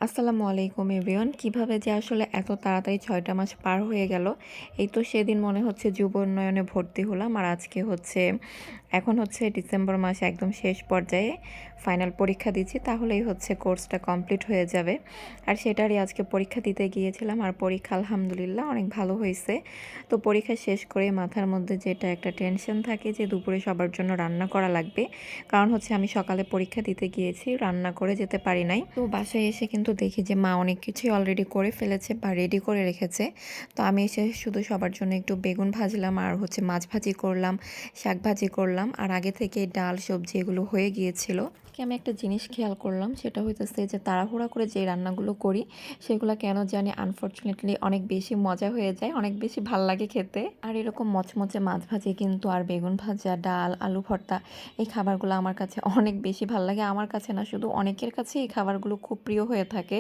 আসসালামু আলাইকুম এভরিওয়ান। কিভাবে যে আসলে এত তাড়াতাড়ি ৬টা মাস পার হয়ে গেল। এই তো সেদিন মনে হচ্ছে যুব উন্নয়নে ভর্তি হলাম। আর আজকে হচ্ছে এখন হচ্ছে ডিসেম্বর মাস একদম শেষ পর্যায়ে ফাইনাল পরীক্ষা দিচ্ছি। তাহলেই হচ্ছে কোর্সটা কমপ্লিট হয়ে যাবে। আর সেটারই আজকে পরীক্ষা দিতে গিয়েছিলাম। আর পরীক্ষা আলহামদুলিল্লাহ অনেক ভালো হয়েছে। তো পরীক্ষা শেষ করে মাথার মধ্যে যেটা একটা টেনশন থাকে যে দুপুরে সবার জন্য রান্না করা লাগবে। কারণ হচ্ছে আমি সকালে পরীক্ষা দিতে গিয়েছি, রান্না করে যেতে পারি নাই। তো বাসায় এসে কিন্তু দেখি যে মা অনেক কিছুই অলরেডি করে ফেলেছে বা রেডি করে রেখেছে। তো আমি এসে শুধু সবার জন্য একটু বেগুন ভাজলাম আর হচ্ছে মাছ ভাজি করলাম, শাক ভাজি করলাম। আর আগে থেকে ডাল সবজি এগুলো হয়ে গিয়েছিল। আমি একটা জিনিস খেয়াল করলাম, সেটা হইতেছে যে তাড়াহুড়া করে যে রান্নাগুলো করি সেগুলো কেন জানি আনফরচুনেটলি অনেক বেশি মজা হয়ে যায়, অনেক বেশি ভাল লাগে খেতে। আর এরকম মচমচে মাছ ভাজি কিন্তু আর বেগুন ভাজা, ডাল, আলু ভর্তা এই খাবারগুলো আমার কাছে অনেক বেশি ভাল লাগে। আমার কাছে না, শুধু অনেকের কাছে এই খাবারগুলো খুব প্রিয় হয়ে থাকে।